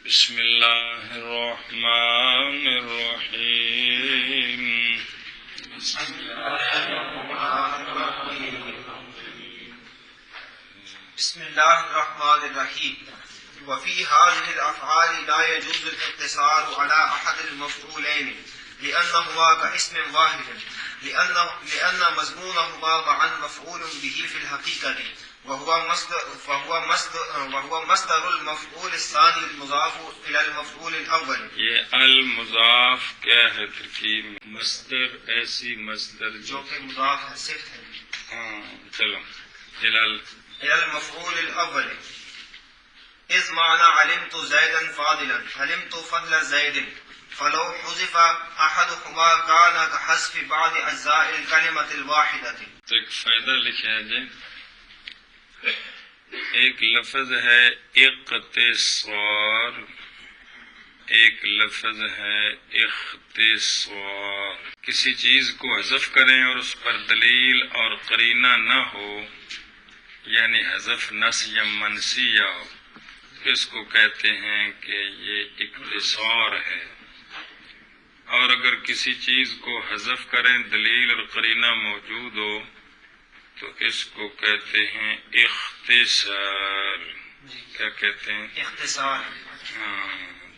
بسم اللہ الرحمن الرحیم بسم اللہ الرحمن الرحیم وفي هذه الأفعال لا يجوز الاقتصار على أحد المفعولين لأنهما كاسم واحد لأن مضمونهما معا مفعول به في الحقيقة وهو مصدر المفعول الثاني المضاف إلى المفعول الأول. یہ المضاف کیا ہے؟ ترکیب مصدر، ایسی مصدر جو کہ مضاف ہے صفت ہے. چلو إلى المفعول الأول. إذ معنى علمت زيدا فاضلا علمت فضل زيد فلو حذف أحدهما كان كحذف بعض أجزاء الكلمة الواحدة. تو ایک فائدہ لکھا ہے جی، ایک لفظ ہے اقتصار، ایک لفظ ہے اختصار. کسی چیز کو حذف کریں اور اس پر دلیل اور قرینہ نہ ہو، یعنی حذف نس یا منسیہ ہو، اس کو کہتے ہیں کہ یہ اختصار ہے. اور اگر کسی چیز کو حذف کریں دلیل اور قرینہ موجود ہو تو اس کو کہتے ہیں اختصار. کیا کہتے ہیں؟ اختصار.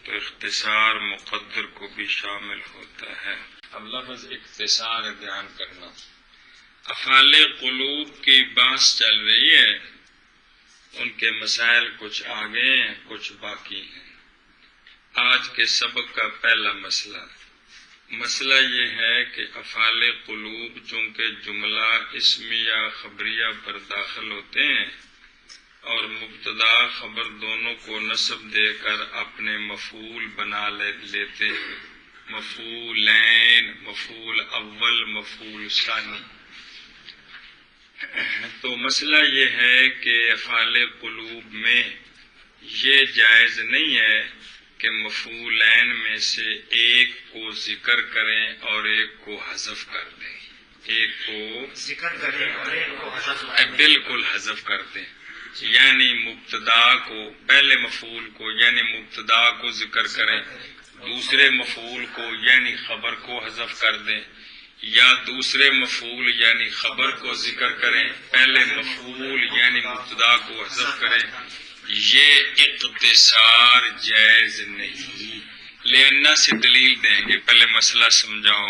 تو اختصار مقدر کو بھی شامل ہوتا ہے. اب لفظ اختصار دھیان کرنا. افعال قلوب کی بحث چل رہی ہے، ان کے مسائل کچھ آگے ہیں کچھ باقی ہیں. آج کے سبق کا پہلا مسئلہ یہ ہے کہ افعال قلوب چونکہ جملہ اسمیہ خبریہ پر داخل ہوتے ہیں اور مبتدا خبر دونوں کو نصب دے کر اپنے مفعول بنا لیتے ہیں، مفعولین، مفعول اول، مفعول ثانی. تو مسئلہ یہ ہے کہ افعال قلوب میں یہ جائز نہیں ہے کہ مفعولین میں سے ایک کو ذکر کریں اور ایک کو حذف کر دیں. ایک کو ذکر کریں اور ایک کو حذف کر دیں. بالکل حذف کر دیں، یعنی مبتدا کو، پہلے مفعول کو یعنی مبتدا کو ذکر کریں، دوسرے مفعول کو یعنی خبر کو حذف کر دیں، یا دوسرے مفعول یعنی خبر کو ذکر کریں، پہلے مفعول یعنی مبتدا کو حذف کریں. یہ اختصار جائز نہیں. لینا سے دلیل دیں گے، پہلے مسئلہ سمجھاؤ.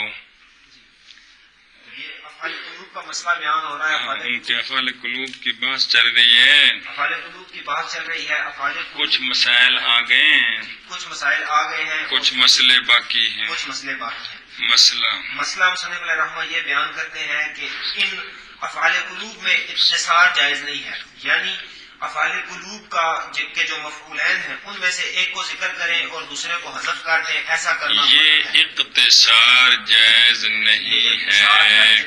یہ افعال قلوب کا مسئلہ بیان ہو رہا ہے. ان کے افعال قلوب کی بحث چل رہی ہے، افعال قلوب کی بات چل رہی ہے. افعال قلوب کچھ مسائل آ گئے ہیں، کچھ مسائل آ گئے ہیں، کچھ مسئلے باقی ہیں. کچھ مسئلے باقی ہیں. مسئلہ مصنف علیہ رحمہ یہ بیان کرتے ہیں کہ ان افعال قلوب میں اختصار جائز نہیں ہے، یعنی افعال قلوب کا کے جو مفعولین ہیں ان میں سے ایک کو ذکر کریں اور دوسرے کو حذف کر دیں، ایسا کرنا یہ اختصار جائز نہیں ہے.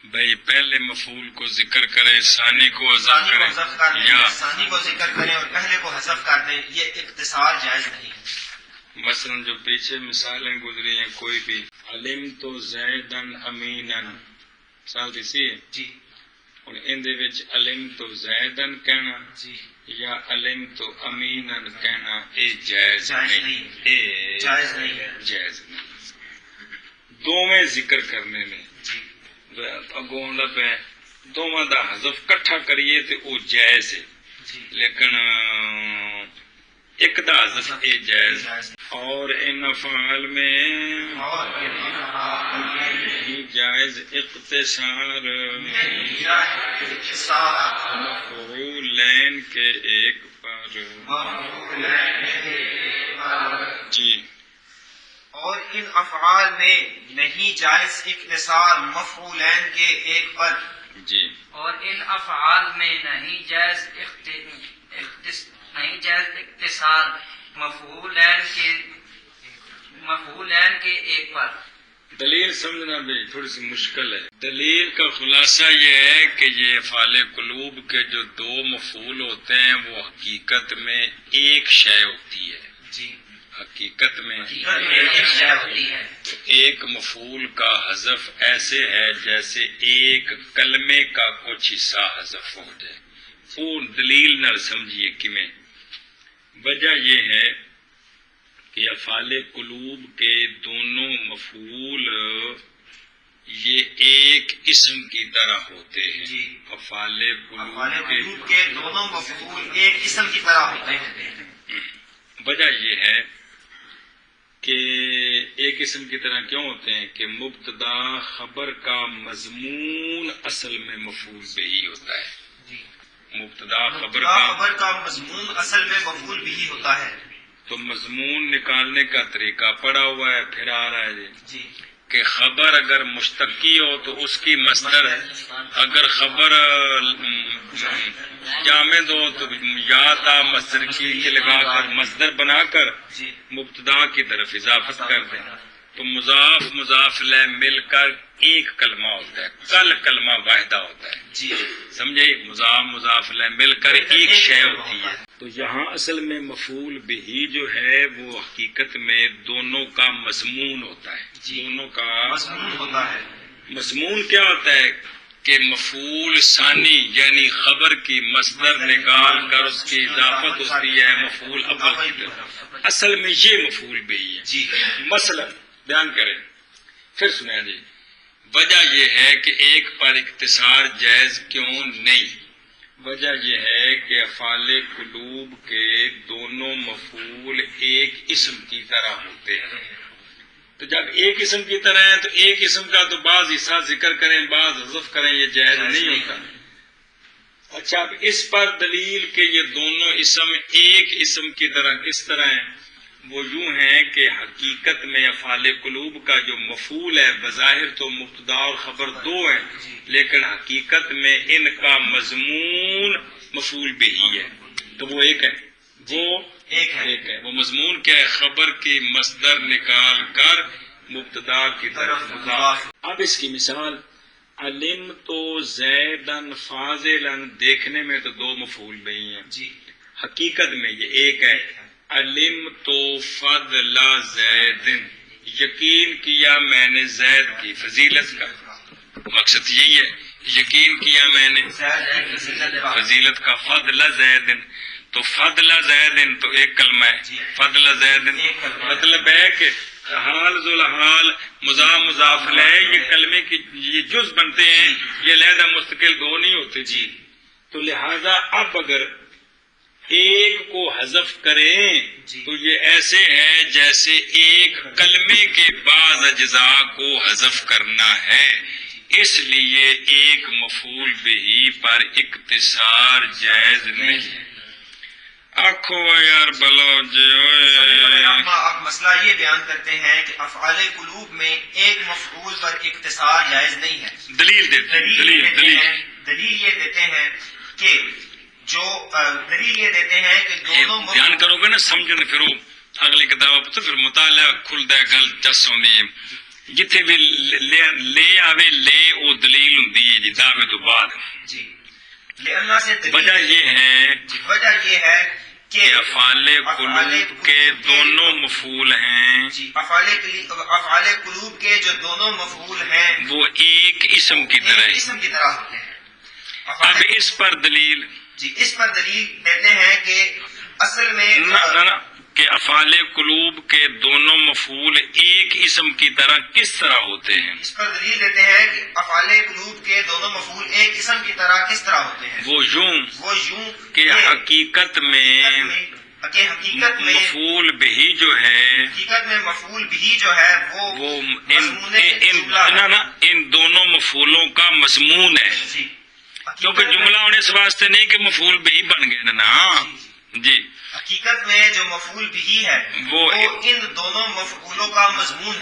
بھائی پہلے مفعول کو ذکر کرے، ثانی کو حذف ثانی کو کرے، حذف کر دیں، یا ثانی کو ذکر کریں اور پہلے کو حذف کر دیں، یہ اختصار جائز نہیں ہے. مثلا جو پیچھے مثالیں گزری ہیں، کوئی بھی علمت زیدن امینا مثال دیسی ہے جی. اور اندے وچ علمت زیدن کہنا جی یا علمت امینا کہنا اے جائز نہیں. جائز نہیں ہے. جائز نہیں. دوویں ذکر کرنے نے جی اگوں لبے دوواں دا حذف کٹھا کریے تے او جائز ہے، جی لیکن ایک دا حذف اے جائز. اور ان افعال میں جائز اختصار مفعولین کے ایک پر. جی. اور ان افعال میں نہیں جائز اختصار مفعولین کے ایک پر. جی. اور ان افعال میں نہیں جائز اختصار مفعولین کے ایک پر. دلیل سمجھنا بھی تھوڑی سی مشکل ہے. دلیل کا خلاصہ یہ ہے کہ یہ افعال قلوب کے جو دو مفعول ہوتے ہیں وہ حقیقت میں ایک شے ہوتی ہے. جی حقیقت میں ایک شے ہوتی ہے. ایک مفعول کا حذف ایسے ہے جیسے ایک کلمے کا کچھ حصہ حذف ہو جائے. وہ دلیل نہ سمجھیے کہ میں وجہ یہ ہے کہ افعال قلوب کے دونوں مفعول یہ ایک اسم کی طرح ہوتے ہیں. جی. افعال افعال قلوب کے قلوب کے دونوں مفعول ایک اسم کی طرح ہوتے ہیں. وجہ یہ ہے کہ ایک اسم کی طرح کیوں ہوتے ہیں کہ مبتدا خبر کا مضمون اصل میں مفعول بہی ہوتا ہے. جی. مبتدا خبر کا مضمون اصل میں مفعول بھی ہوتا ہے. تو مضمون نکالنے کا طریقہ پڑا ہوا ہے. پھر آ رہا ہے جی کہ خبر اگر مشتقی ہو تو اس کی مصدر، اگر خبر جامد ہو تو یا تا مصدر کی لگا کر مصدر بنا کر جی مبتدا کی طرف اضافت کر دیں تو مضاف مضاف لہ مل کر ایک کلمہ ہوتا ہے. کل کلمہ واحدہ ہوتا ہے. جی سمجھے؟ مضاف مضاف لہ مل کر ایک شے ہوتی ہے. تو یہاں اصل میں مفعول بہی جو ہے وہ حقیقت میں دونوں کا مضمون ہوتا ہے. دونوں کا مضمون ہوتا ہے. مضمون کیا ہوتا ہے کہ مفعول ثانی یعنی خبر کی مصدر نکال کر اس کی اضافت ہوتی ہے مفعول اول کی طرف. اصل میں یہ مفعول بہی ہے. جی مثلا بیان کریں پھر سنیں جی. وجہ یہ ہے کہ ایک پر اختصار جائز کیوں نہیں. وجہ یہ ہے کہ افعال قلوب کے دونوں مفعول ایک اسم کی طرح ہوتے ہیں. تو جب ایک اسم کی طرح ہے تو ایک اسم کا تو بعض حصہ ذکر کریں بعض حذف کریں یہ جائز نہیں ہوتا. اچھا اب اس پر دلیل کہ یہ دونوں اسم ایک اسم کی طرح کس طرح ہیں وہ یوں ہیں کہ حقیقت میں افعال قلوب کا جو مفعول ہے بظاہر تو مبتدا اور خبر دو ہیں لیکن حقیقت میں ان کا مضمون مفعول بہی ہے. تو وہ ایک ہے. وہ ایک ہے. وہ مضمون کیا ہے؟ خبر کی مصدر نکال کر مبتدا کی طرف مضاف. اب اس کی مثال علم تو زیدن فاضلن دیکھنے میں تو دو مفعول بہی ہیں. جی حقیقت میں یہ ایک ہے. علم تو فضل زیدن یقین کیا میں نے زید کی فضیلت کا. مقصد یہی ہے یقین کیا میں نے فضیلت کا. فضل زیدن تو فضل زیدن تو ایک کلمہ ہے. فضل زیدن مطلب ہے کہ حال ذوالحال مضاف مضاف لہ یہ کلمے کی یہ جز بنتے ہیں یہ علیحدہ مستقل دو نہیں ہوتے. جی تو لہذا اب اگر ایک کو حذف کریں تو یہ ایسے ہے جیسے ایک کلمے کے بعض اجزاء کو حذف کرنا ہے. اس لیے ایک مفعول بہی پر اقتصار جائز نہیں. آخو یار بلو جی اب مسئلہ یہ بیان کرتے ہیں کہ افعال قلوب میں ایک مفعول پر اختصار جائز نہیں ہے. دلیل دیتے دلیل یہ دیتے ہیں کہ دلیل یہ دیتے ہیں کہ دونوں بیان کرو گے نا سمجھن پھر اگلی کتاب تو پھر مطالعہ کھلتا ہے گل چس ہوندی ہے. جتھے بھی لے آوے لے او دلیل ہوندی ہے جی دعوے تو بعد. جی لئے سے وجہ یہ ہے کہ افعال قلوب کے دونوں مفعول ہیں. جی افعال قلوب کے جو دونوں مفعول ہیں وہ ایک اسم کی طرح ہوتے ہیں. اب اس پر دلیل جی اس پر دلیل دیتے ہیں کہ اصل میں کہ افعال قلوب کے دونوں مفعول ایک اسم کی طرح کس طرح ہوتے ہیں. اس پر دلیل دیتے ہیں کہ افعال قلوب کے دونوں مفعول ایک اسم کی طرح کس طرح ہوتے ہیں. وہ یوں کہ حقیقت میں مفعول بہی جو ہے وہ ان دونوں مفعولوں کا مضمون ہے. کیونکہ جملہ ہونے اس واسطے نہیں کہ مفعول بہی بن گئے نا. جی حقیقت میں جو مفعول بہی ہے وہ ان دونوں مفعولوں کا مضمون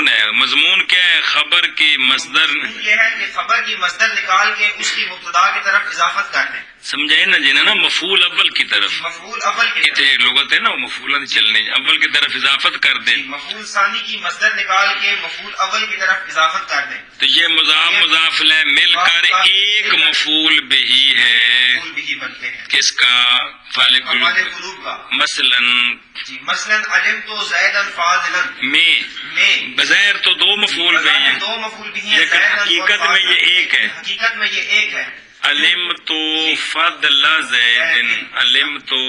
ہے. مضمون کیا ہے؟ خبر کی مصدر. یہ ہے کہ خبر کی مصدر نکال کے اس کی مبتدا کی طرف اضافت کر دیں. سمجھائے نا جی نا مفعول اول کی طرف. مفعول اول کی طرف لغت ہے نا مفعول نہیں چلنے اول کی طرف اضافت کر دیں. مفعول ثانی کی مصدر نکال کے مفعول اول کی طرف اضافت کر دیں. تو یہ مضاف مضاف لہ مل کر ایک مفعول بہی ہے. بنتے ہیں کس کا؟ افعال قلوب کا. مثلا علم تو زیدن فاضلن میں بظاہر تو دو مفعول بہی ہیں دو مفعول بہی ہیں لیکن حقیقت میں یہ ایک ہے. حقیقت میں یہ ایک ہے. علم تو فضل زید، علم تو،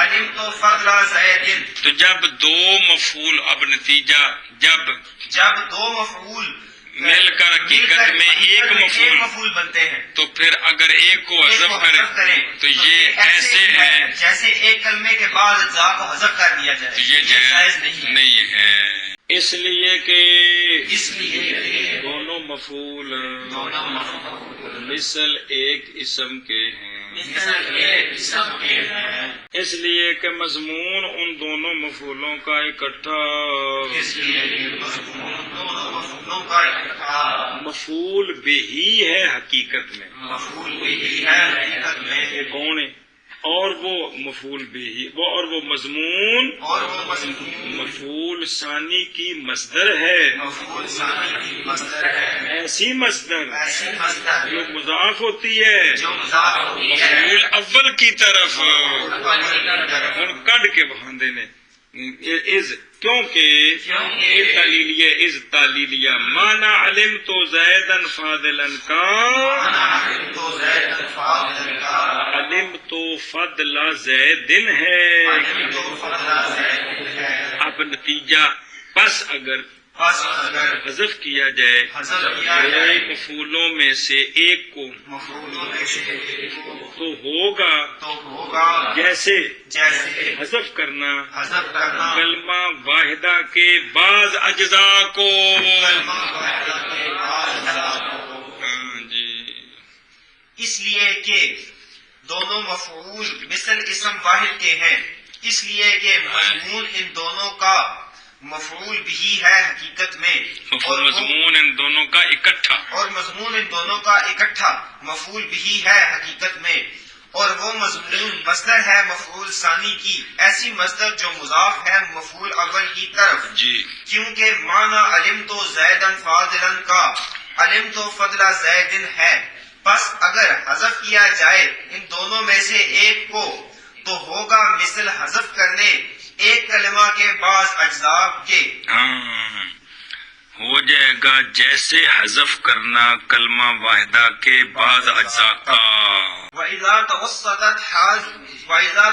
علمت فضل زید، تو جب دو مفعول، اب نتیجہ جب دو مفعول مل کر حقیقت میں ایک مفعول بنتے ہیں تو پھر اگر ایک کو حذف کریں تو یہ ایسے ہے، جیسے ایک کلمے کے بعد اجزاء کو حذف کر دیا جائے، تو یہ جائز نہیں ہے، اس لیے کہ دونوں مفعول مثل ایک اسم کے ہیں، اس لیے کہ مضمون ان دونوں مفعولوں کا اکٹھا مفعول بہی ہے حقیقت میں، یہ کون ہے؟ اور وہ مفعول بہی اور وہ مضمون مفعول ثانی کی مصدر ہے، ایسی مصدر جو مضاف ہوتی ہے مفعول اول کی طرف، ہن کڈ کے بہاندے نے از، کیونکہ از تعلیلیہ مانا علم تو زیدن فاضلن کا، علم تو فضل زیدن ہے، اب نتیجہ پس اگر حذف کیا جائے دو مفعولوں میں سے ایک کو تو ہوگا جیسے حذف کرنا کلمہ واحدہ کے بعض اجزاء کو، جی اس لیے کہ دونوں مفعول مثل اسم واحد کے ہیں، اس لیے کہ مضمون ان دونوں کا مفعول بھی ہے حقیقت میں، اور مضمون ان دونوں کا اکٹھا، اور مضمون ان دونوں کا اکٹھا مفعول بھی ہے حقیقت میں، اور وہ مضمون مصدر ہے مفعول ثانی کی، ایسی مصدر جو مضاف ہے مفعول اول کی طرف، جی کیونکہ معنی علم تو زیدن فاضلن کا علم تو فضل زیدن ہے، پس اگر حذف کیا جائے ان دونوں میں سے ایک کو تو ہوگا مثل حذف کرنے ایک کلمہ کے بعض اجزاء کے، ہو جائے گا جیسے حذف کرنا کلمہ واحدہ کے بعض اجزاء کا، وَإِذَا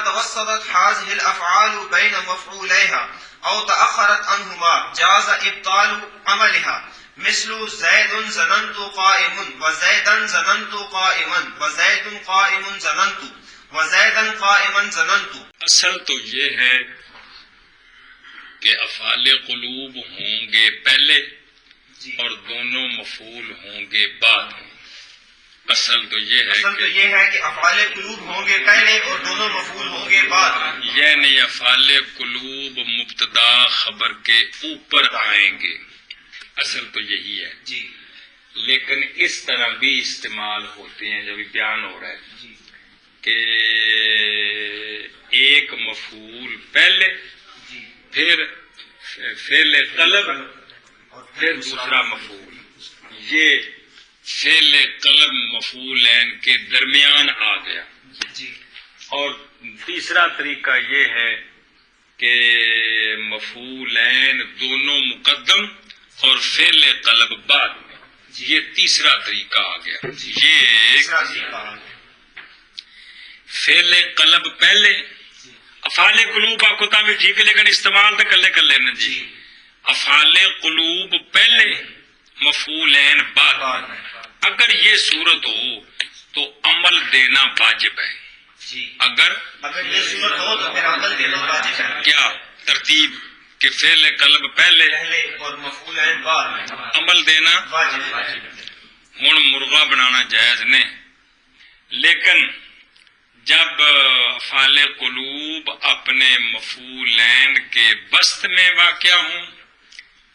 توسطت هذه الأفعال بين مفعوليها أو تأخرت عنهما جاز إبطال عملها، مثل زيد ظننت قائم وزيدا ظننت قائما وزيد قائم ظننت وزيدا قائما ظننت۔ اصل تو یہ ہے کہ افعال قلوب ہوں گے پہلے اور دونوں مفعول ہوں گے بعد میں، اصل تو یہ ہے کہ افعال قلوب ہوں گے پہلے اور دونوں مفعول ہوں گے بعد میں، یعنی افعال قلوب مبتدا خبر کے اوپر آئیں گے، اصل تو یہی ہے جی، لیکن اس طرح بھی استعمال ہوتے ہیں، جب بیان ہو رہا ہے کہ ایک مفعول پہلے پھر فعل قلب پھر دوسرا مفعول، یہ فعل قلب مفعولین کے درمیان آ گیا، اور تیسرا طریقہ یہ ہے کہ مفعولین دونوں مقدم اور فعل قلب بعد میں، یہ تیسرا طریقہ آ گیا، یہ فعل قلب پہلے، افعال قلوب آپ کو بھی ٹھیک ہے لیکن استعمال تو کر لینا جی، افعال قلوب پہلے مفعولین بعد، اگر یہ صورت ہو تو عمل دینا واجب ہے، اگر یہ صورت ہو تو پھر عمل دینا واجب ہے، کیا ترتیب کہ فعل قلب پہلے اور مفعولین بعد، عمل دینا واجب۔ ہوں مرغا بنانا جائز نہیں، لیکن جب افعال قلوب اپنے مفعولین کے وسط میں واقع ہوں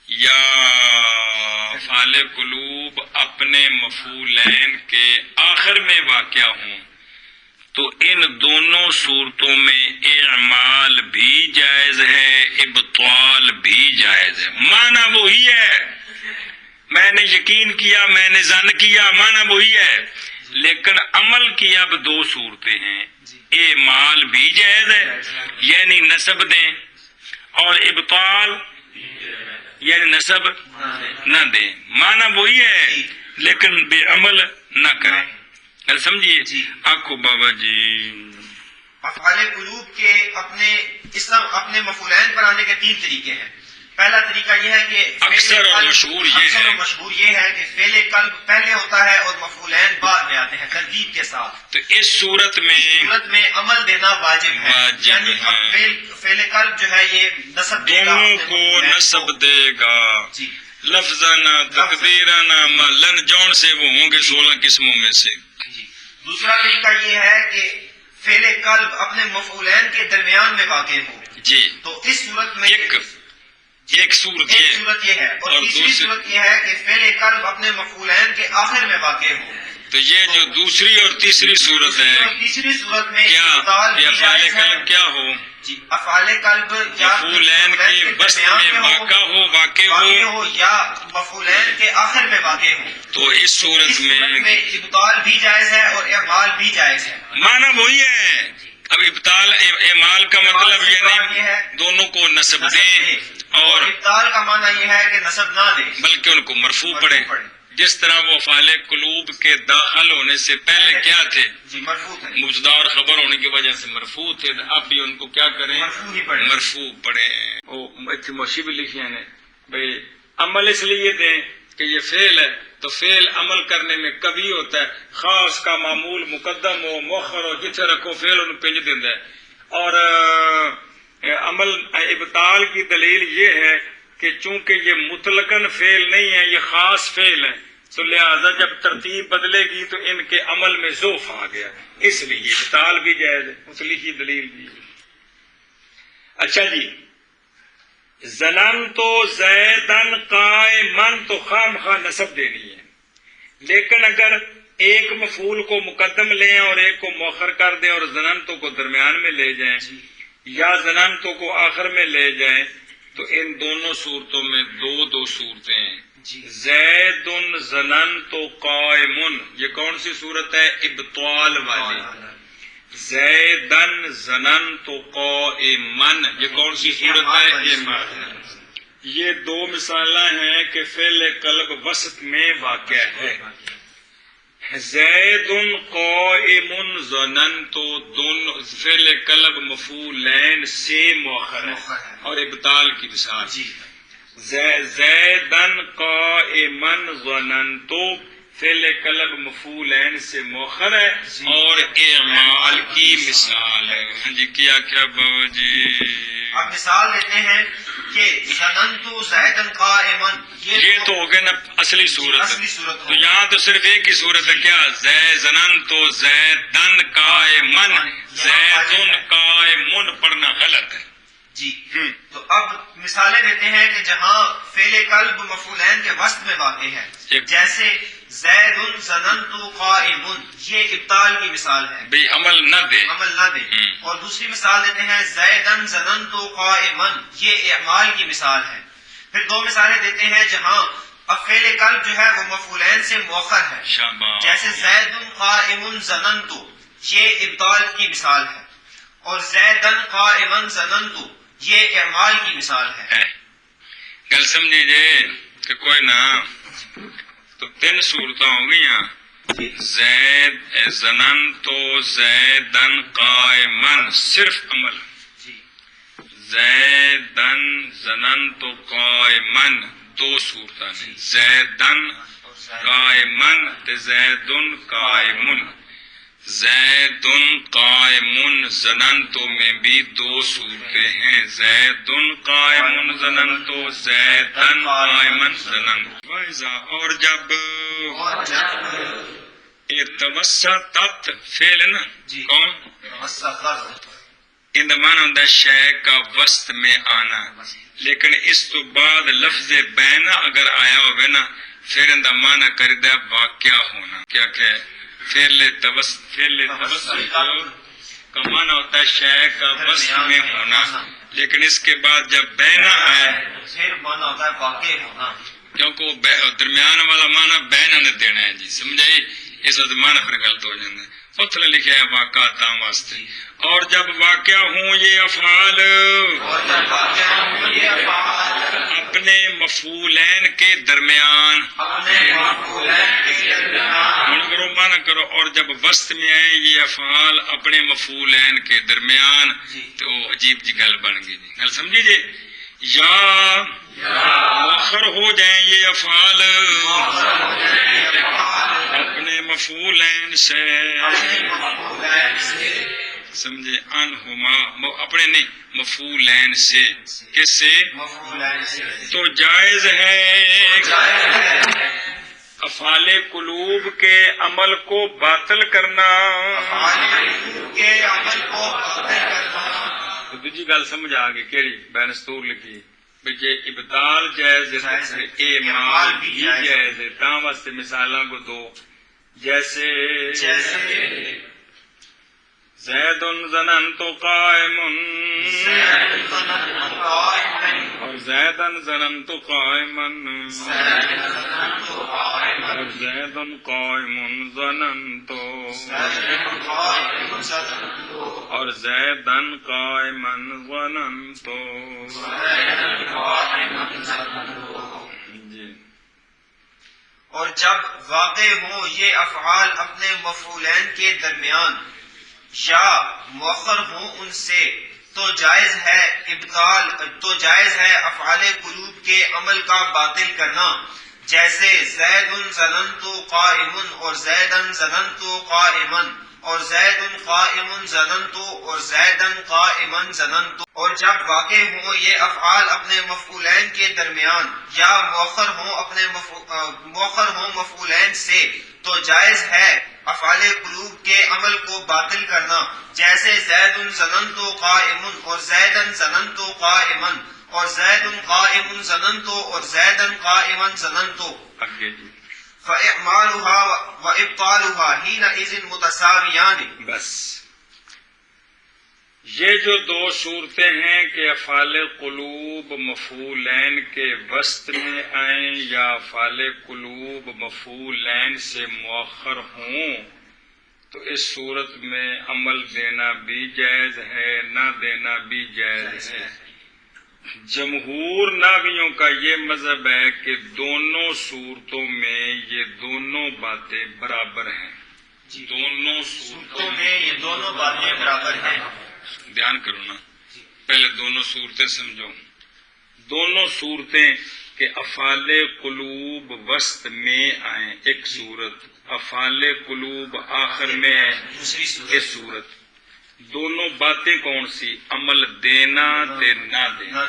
یا افعال قلوب اپنے مفعولین کے آخر میں واقع ہوں تو ان دونوں صورتوں میں اعمال بھی جائز ہے، ابطال بھی جائز ہے، معنی وہی ہے، میں نے یقین کیا، میں نے ظن کیا، معنی وہی ہے، لیکن عمل کی اب دو صورتیں ہیں، اعمال بھی جائز ہے یعنی نسب دیں، اور ابطال یعنی نسب نہ دیں، معنی وہی ہے لیکن بے عمل نہ کریں، گل سمجھیے جی۔ آخو بابا جی افعال قلوب کے اپنے مفعولین پر آنے کے 3 طریقے ہیں. پہلا طریقہ یہ ہے کہ اکثر اور مشہور یہ ہے کہ فعل قلب پہلے ہوتا ہے اور مفعولین بعد میں آتے ہیں ترتیب کے ساتھ. تو اس صورت میں عمل دینا واجب ہے، واجب یعنی ہے. فعل قلب جو ہے یہ نسب دے گا دونوں اپنے کو مفعولین نسب دے گا، جی. لفظانہ تقدیرانہ ملن جون سے وہ ہوں گے 16 قسموں میں سے. جی. دوسرا طریقہ یہ ہے کہ فعل قلب اپنے مفعولین کے درمیان میں واقع ہو. جی تو اس صورت میں ایک صورت ایک یہ صورت یہ ہے، اور تیسری دوسری صورت یہ ہے کہ فعل قلب اپنے مفعولین کے آخر میں واقع ہو. تو یہ جو دوسری اور تیسری صورت ہے تیسری صورت میں کیا ابطال بھی یہ افعال جائز ہے. قلب کیا ہو؟ جی افعال قلب یا مفعولین کے وسط میں واقع ہو یا مفعولین کے آخر میں واقع ہو. تو اس صورت میں ابطال بھی جائز ہے اور اعمال بھی جائز ہے. معنی وہی ہے. اب ابطال اعمال کا مطلب یہ یعنی ہے دونوں کو نسب دیں اور ابطال کا معنی یہ ہے کہ نسب نہ دے بلکہ ان کو مرفوع پڑھے. جس طرح وہ افعال قلوب کے داخل ہونے سے پہلے کیا تھے؟ جی مرفوع ہے، مبتدا اور خبر ہونے کی وجہ سے مرفوع تھے. اب بھی ان کو کیا کریں؟ مرفوع ہی پڑھیں. مرفوع پڑھیں. وہ موشی بھی لکھی ہیں بھائی عمل اس لیے دیں کہ یہ فعل ہے تو فعل عمل کرنے میں کبھی ہوتا ہے، خاص کا معمول مقدم ہو مؤخر ہو جتھے رکھو فعل ان پنج دینا ہے. اور عمل ابطال کی دلیل یہ ہے کہ چونکہ یہ مطلقاً فعل نہیں ہے، یہ خاص فعل ہے، تو لہذا جب ترتیب بدلے گی تو ان کے عمل میں ضعف آ گیا، اس لیے ابطال بھی جائز ہے. اس لکھی دلیل دی. اچھا جی، زنن تو زیدن قائمن تو خام خواہ نسب دینی ہے، لیکن اگر ایک مفعول کو مقدم لیں اور ایک کو مؤخر کر دیں اور زننتو کو درمیان میں لے جائیں یا زننتو کو آخر میں لے جائیں تو ان دونوں صورتوں میں دو صورتیں ہیں. زید زننتو قائمن یہ کون سی صورت ہے؟ ابطال والی. زیدن زننتو قائمن یہ کون سی صورت ہے؟ یہ 2 مثالیں ہیں کہ فعل قلب وسط میں واقع ہے. زید قائم ظننت دونوں فعل قلب مفعولین سے مؤخر ہے اور ابطال کی مثال. زیدن قائما ظننت فعل قلب مفعولین سے مؤخر ہے اور اعمال کی مثال ہے. جی کیا بابا جی؟ اب مثال دیتے ہیں کہ ظننت زیدن قائما یہ تو ہو گئے نا اصلی صورت. تو یہاں تو صرف ایک ہی صورت ہے. کیا؟ ظننت زیدن قائما، زیدن قائمن پڑھنا غلط ہے. جی تو اب مثالیں دیتے ہیں کہ جہاں فعل قلب مفعولین کے وسط میں واقع ہے، جیسے زید ظننت قائم، یہ ابطال کی مثال ہے، بھئی عمل نہ دے. اور دوسری مثال دیتے ہیں زیدن ظننت قائما، یہ اعمال کی مثال ہے. پھر 2 مثالیں دیتے ہیں جہاں اب فعل قلب جو ہے وہ مفعولین سے مؤخر ہے، جیسے زید قائم ظننت، یہ ابطال کی مثال ہے، اور زیدن قائما ظننت یہ اعمال کی مثال ہے. گل سمجھیے کہ کوئی نہ تو 3 صورتیں ہو گئی ہیں. زید ظننت زیدن قائما صرف عمل، زیدن ظننت قائما 2 صورتیں ہیں. زیدن قائمن زیدن قائمن. زیدن قائمن ظننتو میں بھی 2 صورتیں ہیں. زیدن قائمن ظننتو زیدن قائمن ظننتو. اور جب توسطت فعل نا کون ان معنی ہوتا ہے شے کا وسط میں آنا، لیکن اس تو بعد لفظ بین اگر آیا ہوگا نا پھر ان معنی کردہ واقعہ ہونا. کیا کہ فعل توسط کا معنی ہوتا ہے شے کا وسط میں ہونا، لیکن اس کے بعد جب بینا آئے پھر معنی ہوتا ہے واقع ہونا، کیونکہ درمیان والا معنی بینا نے دینا ہے. جی سمجھائی؟ اس وقت معنی پھر غلط ہو جاتا ہے. اتنا لکھا ہے واقعات واسطے. اور جب واقع ہوں یہ افعال اپنے مفعولین کے درمیان، کرو مانا کرو، اور جب وسط میں آئے یہ افعال اپنے مفعولین کے درمیان تو عجیب جی گل بن گئی. جی گل سمجھی جی. یا مؤخر ہو جائیں یہ افعال اپنے مفعولین سے، سمجھے، انہما اپنے نہیں مفعولین سے، کس سے؟ تو جائز ہے افعال قلوب کے عمل کو باطل کرنا. تو دوجی گل سمجھ آ گئی کیڑی بینستور لکھی جے ابطال جائز ہے اعمال بھی جائز ہے. تاں واسطے مثالاں کو دو، جیسے زید ظننت قائم اور زیدن ظننت قائما اور زید قائم ظننت اور زیدن قائما ظننت. جی. اور جب واقع ہوں یہ افعال اپنے مفعولین کے درمیان یا مؤخر ہوں ان سے تو جائز ہے افعال قلوب کے عمل کا باطل کرنا. جیسے زید ظننت قائم اور زیدن ظننت قائما اور زید قائم ظننت اور زیدن قائما ظننت. اور جب واقع ہوں یہ افعال اپنے مفعولین کے درمیان یا مؤخر ہوں مفعولین سے تو جائز ہے افعال قلوب کے عمل کو باطل کرنا. جیسے زید ظننت قائم اور زیدن ظننت قائما اور زید قائم ظننت اور زیدن قائما ظننت. فإعمالها وإبطالها حينئذ متساويان. بس یہ جو دو صورتیں ہیں کہ افعال قلوب مفعولین کے وسط میں آئیں یا افعال قلوب مفعولین سے مؤخر ہوں، تو اس صورت میں عمل دینا بھی جائز ہے، نہ دینا بھی جائز ہے. جمہور ناویوں کا یہ مذہب ہے کہ دونوں صورتوں میں یہ دونوں باتیں برابر ہیں. دونوں صورتوں میں یہ دونوں باتیں برابر ہیں. دھیان کرو نا، پہلے دونوں صورتیں سمجھو. دونوں صورتیں کہ افعال قلوب وسط میں آئیں ایک صورت، افعال قلوب آخر میں آئیں ایک صورت. دونوں باتیں کون سی؟ عمل دینا تے نہ دینا.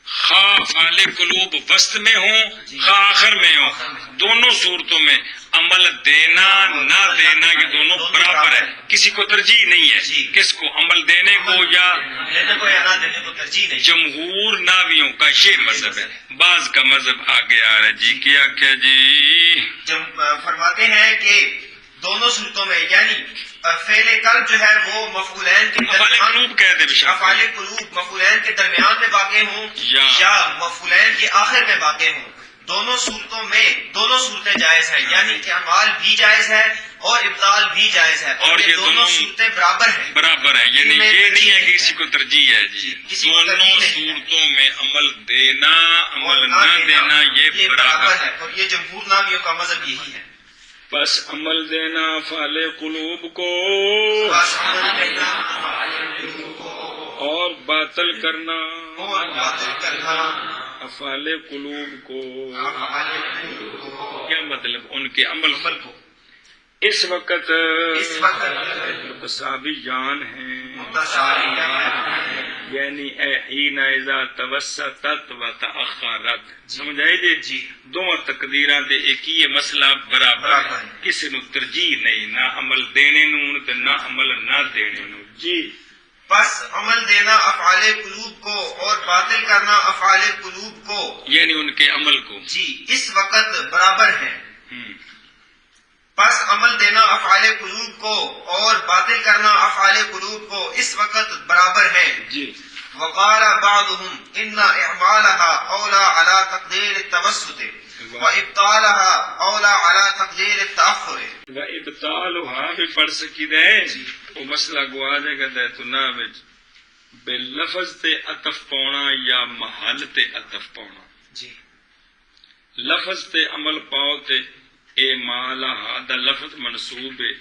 خواہ افعال قلوب وسط میں ہوں خواہ آخر میں ہوں، دونوں صورتوں میں عمل دینا نہ دینا یہ دونوں برابر ہے، کسی کو ترجیح نہیں ہے. کس کو؟ عمل دینے کو یا نہ دینے کو ترجیح نہیں. جمہور ناویوں کا یہ مذہب ہے. بعض کا مذہب آگے آ رہا ہے. جی کیا جی فرماتے ہیں کہ دونوں صورتوں میں یعنی فعل قلب جو ہے وہ مفعولین کے افعال قلوب مفعولین کے درمیان میں واقع ہوں یا مفعولین کے آخر میں واقع ہوں، دونوں صورتوں میں دونوں صورتیں جائز ہیں، یعنی کہ اعمال بھی جائز ہے اور ابطال بھی جائز ہے. اور یہ دونوں صورتیں برابر ہیں، یعنی یہ نہیں ہے کہ کسی کو ترجیح ہے. جی دونوں صورتوں میں عمل دینا عمل نہ دینا یہ برابر ہے، اور یہ جمہور ناویوں کا مذہب یہی ہے. بس عمل دینا افعال قلوب کو اور باطل کرنا افعال قلوب کو. کیا مطلب؟ ان کے عمل کو اس وقت متساوی جان ہیں، یعنی حین اذا توسطت و تأخرت. سمجھ آئی جی؟ دونوں تقدیراں دے ایک ہی مسئلہ برابر ہے، کسی نو ترجیح نہیں، نہ عمل دینے نو تے نہ عمل نہ دینے نو. جی بس عمل دینا افعال قلوب کو اور باطل کرنا افعال قلوب کو، یعنی ان کے عمل کو جی اس وقت برابر ہیں. بس عمل دینا افعال قلوب کو اور باطل کرنا افعال قلوب کو اس وقت برابر ہیں. جی وقال بعضهم ان اعمالها اولى على تقدير التوسط وإبطالها أولى على تقدير التأخر. ابطالها بھی پڑھ سکیدہ ہے وہ مسئلہ گوا جائے گا دے تو نا وچ بے لفظ تے عطف پاؤنا یا محل تے عطف پاؤنا. جی لفظ تے عمل پاؤ تے اے مالا دا لفظ منصوب ہے.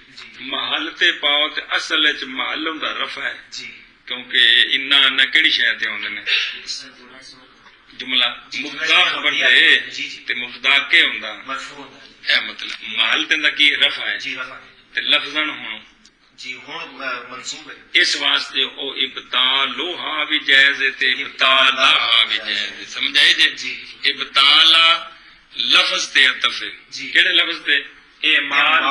محل تے پاؤ تے اصل وچ محل دا رفع ہے جی کیونکہ انا نہ کیڑی شے تے ہوندے نے جملہ مبتدا خبر تے تے مبتدا کے ہوندا مرفوع اے مطلب محل تے دا کی رفع ہے جی رفع تے لفظن ہون جی ہن منصوب ہے. اس واسطے او ابطالها بھی جائز ہے تے ابطالها بھی جائز ہے. سمجھائے جی ابطالا لفظ تے عطف ہے جی. کیڑے لفظ تے اے مال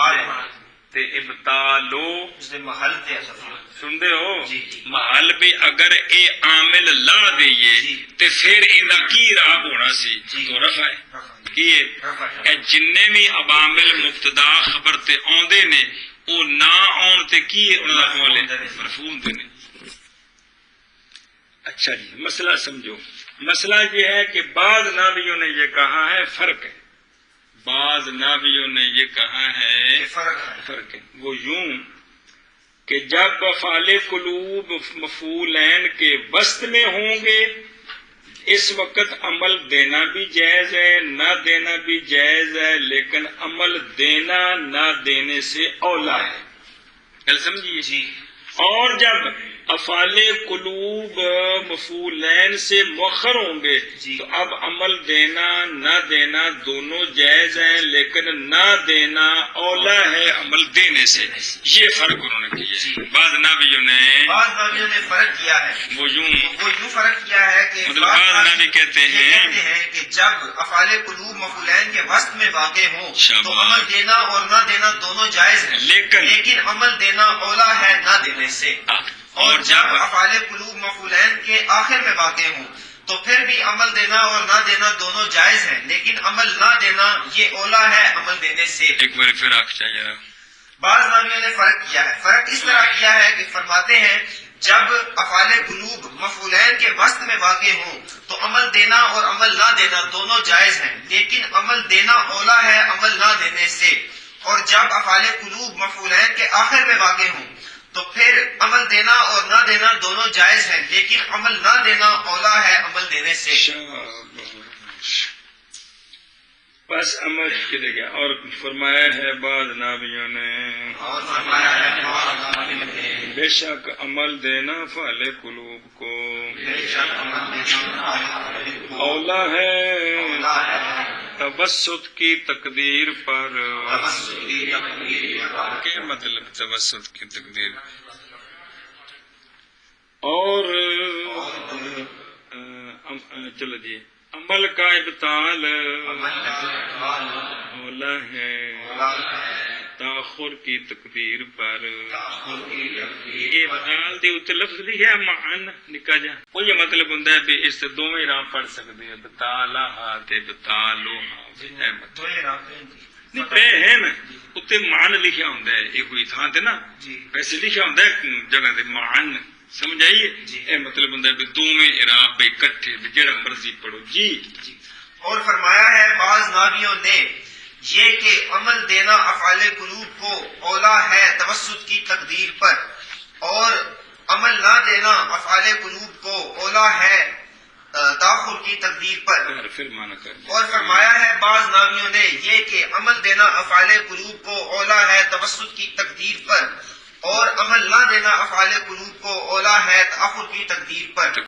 تے ابطالو اس نے محل تے اصل سن دے ہو جی. محل بھی اگر اے عامل لا دئیے جی. تے پھر ایندا کی راب ہونا سی جی. تو رفع ہے رفع کی ہے رفع اے جننے بھی عوامل مبتدا خبر تے آندے نے او نہ آن تے کی ہے انہاں دا قول ہے مرفوع ہوندے نے. اچھا جی مسئلہ سمجھو. مسئلہ یہ ہے کہ بعض ناویوں نے یہ کہا ہے فرق ہے. بعض ناویوں نے یہ کہا ہے فرق ہے. وہ یوں کہ جب افعال قلوب مفعولین کے وسط میں ہوں گے اس وقت عمل دینا بھی جائز ہے نہ دینا بھی جائز ہے لیکن عمل دینا نہ دینے سے اولا ہے. کل سمجھیے جی. اور جب افعال قلوب مفعولین سے مؤخر ہوں گے جی. تو اب عمل دینا نہ دینا دونوں جائز ہیں لیکن نہ دینا اولا ہے عمل دینے سے. یہ فرق انہوں نے کیا جی. ہے. بعض نبیوں نے فرق کیا ہے وہ یوں فرق کیا ہے کہ مطلب بعض نبی کہتے ہیں کہ جب افعال قلوب مفعولین کے وسط میں واقع ہوں تو شاباش. عمل دینا اور نہ دینا دونوں جائز ہیں لیکن عمل دینا اولا ہے نہ دینے سے. اور جب افعال قلوب مفعولین کے آخر میں واقع ہوں تو پھر بھی عمل دینا اور نہ دینا دونوں جائز ہیں لیکن عمل نہ دینا یہ اولا ہے عمل دینے سے. ایک بار پھر آپ چاہیے. بعض نامیوں نے فرق کیا ہے. فرق اس طرح کیا ہے کہ فرماتے ہیں جب افعال قلوب مفعولین کے وسط میں واقع ہوں تو عمل دینا اور عمل نہ دینا دونوں جائز ہیں لیکن عمل دینا اولا ہے عمل نہ دینے سے. اور جب افعال قلوب مفعولین کے آخر میں واقع ہوں تو پھر عمل دینا اور نہ دینا دونوں جائز ہیں لیکن عمل نہ دینا اولا ہے عمل دینے سے. بس عمل کدے گیا. اور فرمایا ہے بعض نبیوں نے بے شک عمل دینا افعال قلوب کو اولا ہے توسط کی تقدیر پر. کیا مطلب توسط کی تقدیر؟ اور چلو جی عمل کا ابطال اولا ہے تاخر کی تقدیر پر. ابطال دی اتنے لفظ لکھا معن نکا جا وہ یہ مطلب ہوں بھی اس سے دونوں راہ پڑھ سکتے ہیں ابطالہا تے ابطالوہا. ہے نا اتنے مان لکھا ہوں یہ کوئی تھان تے نا ویسے لکھا ہوں جگہ تے مان. سمجھ آئیے اے مطلب ہوں بھی دونوں اعراب بے کٹھے جڑا مرضی پڑھو. جی اور فرمایا ہے بعض ناویوں نے یہ کہ عمل دینا افعال قلوب کو اولا ہے توسط کی تقدیر پر اور عمل نہ دینا افعال قلوب کو اولا ہے تاخر کی تقدیر پر. پھر مانا کر. اور فرمایا ہے بعض ناویوں نے یہ کہ عمل دینا افعال قلوب کو اولا ہے توسط کی تقدیر پر اور عمل نہ دینا افعال قلوب کو اولا ہے تاخر کی تقدیر پر.